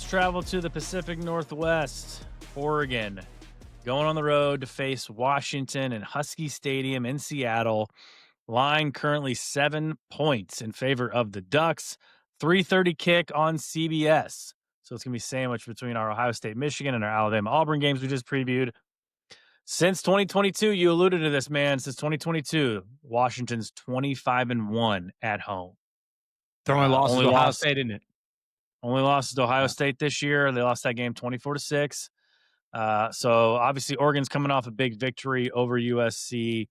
Let's travel to the Pacific Northwest, Oregon, going on the road to face Washington and Husky Stadium in Seattle. Line currently 7 points in favor of the Ducks. 3:30 kick on CBS. So it's going to be sandwiched between our Ohio State, Michigan, and our Alabama Auburn games we just previewed. Since 2022, you alluded to this, man. Since 2022, Washington's 25-1 at home. Their only loss is only Ohio lost State, isn't it? Only lost to Ohio State this year. They lost that game 24-6. So obviously Oregon's coming off a big victory over USC.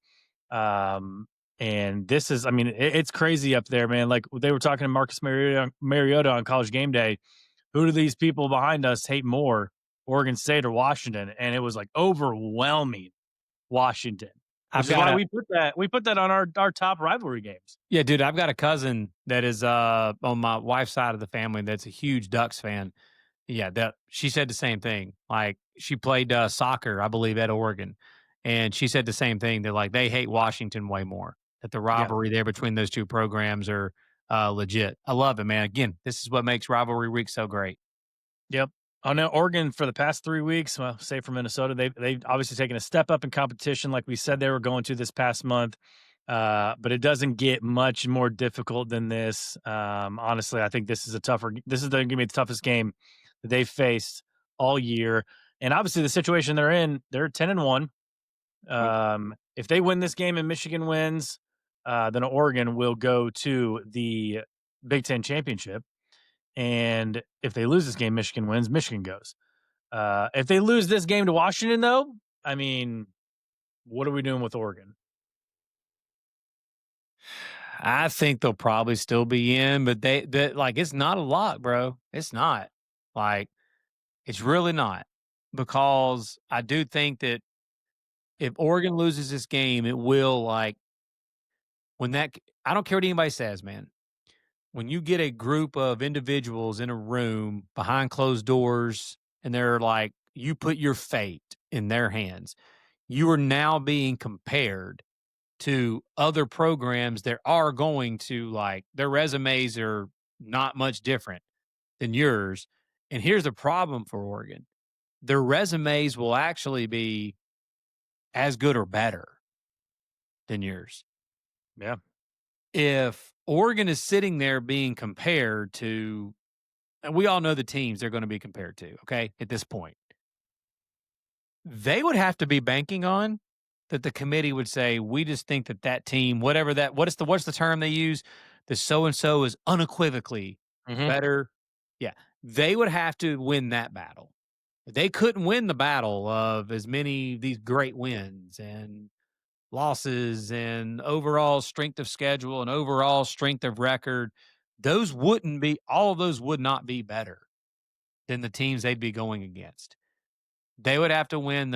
And this is, I mean, it's crazy up there, man. Like they were talking to Marcus Mariota on College Game Day. Who do these people behind us hate more, Oregon State or Washington? And it was like overwhelming Washington. Which is why we put that on our top rivalry games. Yeah, dude, I've got a cousin that is on my wife's side of the family that's a huge Ducks fan. Yeah, she said the same thing. Like she played soccer, I believe, at Oregon, and she said the same thing. That like they hate Washington way more. That the rivalry there between those two programs are legit. I love it, man. Again, this is what makes rivalry week so great. Yep. I know Oregon for the past 3 weeks, well, say for Minnesota, they've obviously taken a step up in competition, like we said they were going to this past month. But it doesn't get much more difficult than this. Honestly, I think this is going to be the toughest game that they've faced all year. And obviously, the situation they're in, they're 10-1. If they win this game and Michigan wins, then Oregon will go to the Big Ten championship. And if they lose this game, Michigan wins, Michigan goes. If they lose this game to Washington, though, I mean, what are we doing with Oregon? I think they'll probably still be in, but they like it's not a lot, bro. It's not. Like it's really not. Because I do think that if Oregon loses this game, it will like I don't care what anybody says, man. When you get a group of individuals in a room behind closed doors and they're like, you put your fate in their hands, you are now being compared to other programs that are going to like their resumes are not much different than yours. And here's the problem for Oregon. Their resumes will actually be as good or better than yours. Yeah. If Oregon is sitting there being compared to, and we all know the teams they're going to be compared to, okay, at this point, they would have to be banking on that the committee would say, we just think that team, whatever that, what's the term they use? The so-and-so is unequivocally better. Yeah. They would have to win that battle. They couldn't win the battle of as many these great wins and losses and overall strength of schedule and overall strength of record. All of those would not be better than the teams they'd be going against. They would have to win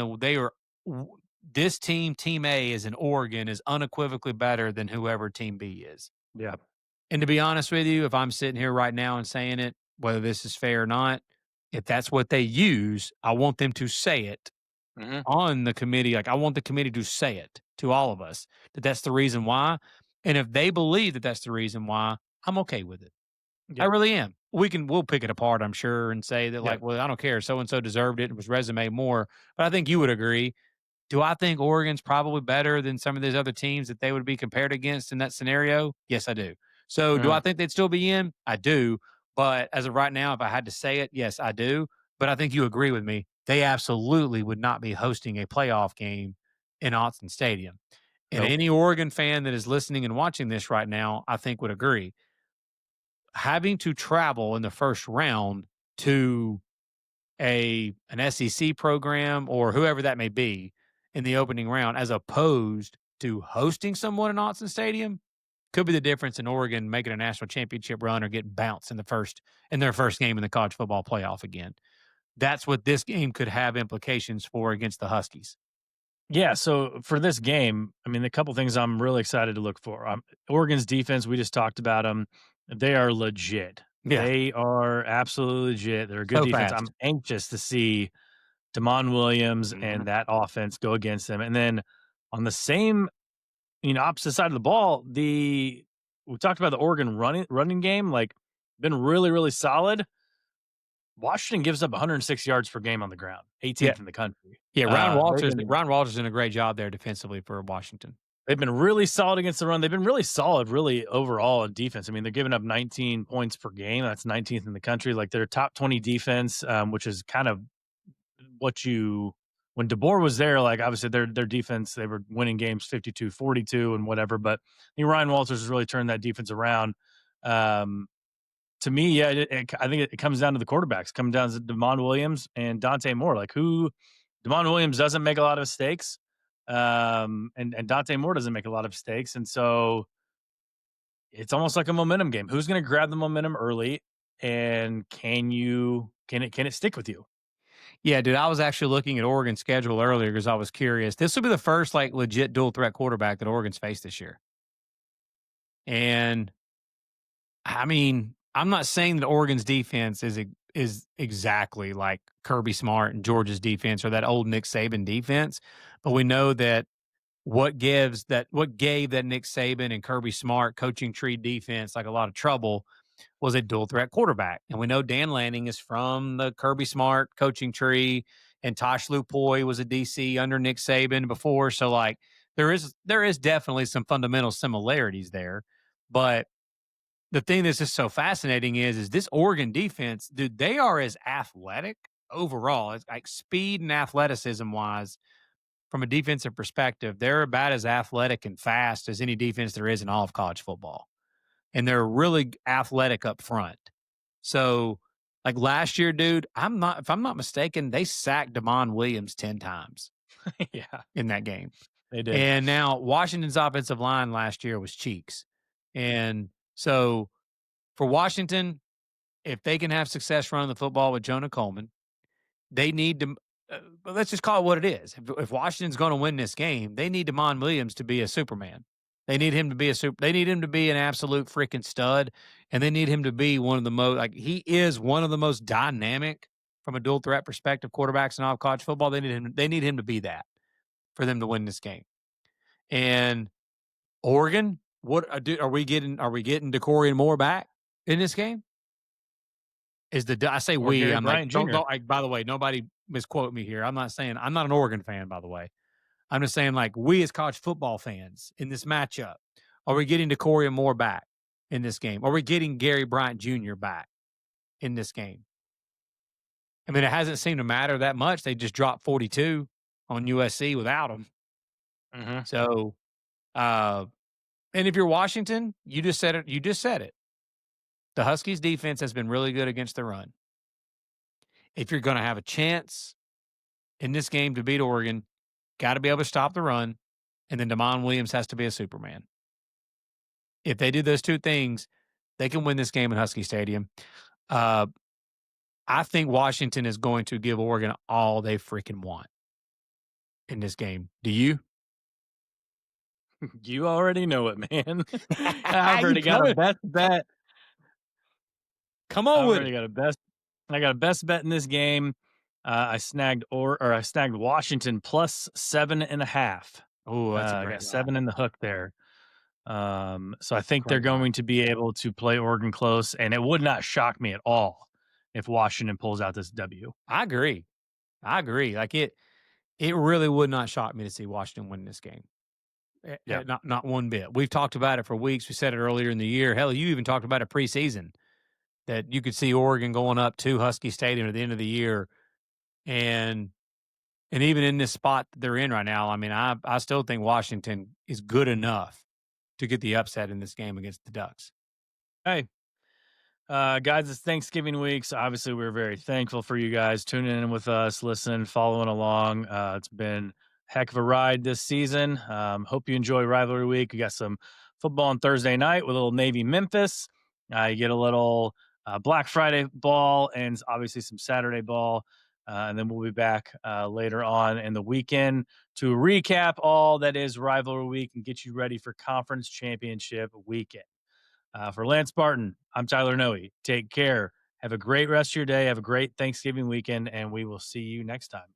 this team, Team A is in Oregon, is unequivocally better than whoever Team B is. Yeah. And to be honest with you, if I'm sitting here right now and saying it, whether this is fair or not, if that's what they use, I want them to say it on the committee. Like I want the committee to say it to all of us that that's the reason why. And if they believe that that's the reason why, I'm okay with it. Yep. I really am. We'll pick it apart, I'm sure, and say that like, well, I don't care. So-and-so deserved it. It was resume more. But I think you would agree. Do I think Oregon's probably better than some of these other teams that they would be compared against in that scenario? Yes, I do. So do I think they'd still be in? I do. But as of right now, if I had to say it, yes, I do. But I think you agree with me. They absolutely would not be hosting a playoff game in Autzen Stadium. And any Oregon fan that is listening and watching this right now, I think would agree. Having to travel in the first round to an SEC program or whoever that may be in the opening round, as opposed to hosting someone in Autzen Stadium, could be the difference in Oregon making a national championship run or getting bounced in their first game in the college football playoff again. That's what this game could have implications for against the Huskies. Yeah, so for this game, I mean, the couple things I'm really excited to look for. Oregon's defense, we just talked about them. They are legit. Yeah. They are absolutely legit. They're a good defense. Fast. I'm anxious to see Damon Williams and that offense go against them. And then on the same, opposite side of the ball, we talked about the Oregon running game, like been really, really solid. Washington gives up 106 yards per game on the ground, Yeah. 18th in the country. Yeah, They've been Ron Walters doing a great job there defensively for Washington. they've been really solid against the run. They've been really solid, really overall in defense. I mean, they're giving up 19 points per game. That's 19th in the country. Like their top 20 defense, which is kind of what you when DeBoer was there, like obviously their defense, they were winning games 52-42 and whatever. But I think Ryan Walters has really turned that defense around. Um, to me, yeah, I think it comes down to the quarterbacks. It comes down to Demond Williams and Dante Moore. Like who Demond Williams doesn't make a lot of mistakes, and Dante Moore doesn't make a lot of mistakes, and so it's almost like a momentum game. Who's going to grab the momentum early, and can it stick with you? Yeah, dude, I was actually looking at Oregon's schedule earlier because I was curious. This will be the first like legit dual threat quarterback that Oregon's faced this year. And I mean, I'm not saying that Oregon's defense is exactly like Kirby Smart and Georgia's defense or that old Nick Saban defense, but we know that what gave that Nick Saban and Kirby Smart coaching tree defense like a lot of trouble was a dual threat quarterback. And we know Dan Lanning is from the Kirby Smart coaching tree, and Tosh Lupoy was a DC under Nick Saban before. So like there is definitely some fundamental similarities there. But the thing that's just so fascinating is this Oregon defense, dude, they are as athletic overall, it's like speed and athleticism wise, from a defensive perspective, they're about as athletic and fast as any defense there is in all of college football. And they're really athletic up front. So, like last year, dude, if I'm not mistaken, they sacked Damon Williams 10 times Yeah, in that game. they did. And now Washington's offensive line last year was cheeks. And so for Washington, if they can have success running the football with Jonah Coleman, they need to. But let's just call it what it is. If Washington's going to win this game, they need Damon Williams to be a Superman. They need him to be a super. They need him to be an absolute freaking stud, and they need him to be one of the most like he is one of the most dynamic from a dual threat perspective quarterbacks in all of college football. They need him. They need him to be that for them to win this game. And Oregon, are we getting? Are we getting DeCorian Moore back in this game? I say Or we? Gary I'm like Bryant Jr. By the way, nobody misquote me here. I'm not saying I'm not an Oregon fan. By the way, I'm just saying like we as college football fans in this matchup, are we getting DeCorian Moore back in this game? Are we getting Gary Bryant Jr. back in this game? I mean, it hasn't seemed to matter that much. They just dropped 42 on USC without him. Mhm. So, uh, and if you're Washington, you just said it. You just said it. The Huskies defense has been really good against the run. If you're going to have a chance in this game to beat Oregon, got to be able to stop the run, and then Damon Williams has to be a Superman. If they do those two things, they can win this game in Husky Stadium. Uh, I think Washington is going to give Oregon all they freaking want in this game. Do you? You already know it, man. I've You already got a coming? best bet. Come on I've with already it. got a best I got a best bet in this game. I snagged Washington plus 7.5. Oh, that's a I got great line. 7 in the hook there. So I think they're Great line. going to be able to play Oregon close, and it would not shock me at all if Washington pulls out this W. I agree. I agree. Like it really would not shock me to see Washington win this game. Yeah. Not one bit. We've talked about it for weeks. We said it earlier in the year. Hell, you even talked about it preseason that you could see Oregon going up to Husky Stadium at the end of the year, and even in this spot that they're in right now, I mean, I still think Washington is good enough to get the upset in this game against the Ducks. Hey, guys, it's Thanksgiving week, so obviously we're very thankful for you guys tuning in with us, listening, following along. It's been a heck of a ride this season. Hope you enjoy rivalry week. We got some football on Thursday night with a little Navy Memphis. You get a little Black Friday ball and obviously some Saturday ball. And then we'll be back later on in the weekend to recap all that is rivalry week and get you ready for conference championship weekend. For Lance Barton, I'm Tyler Noe. Take care. Have a great rest of your day. Have a great Thanksgiving weekend, and we will see you next time.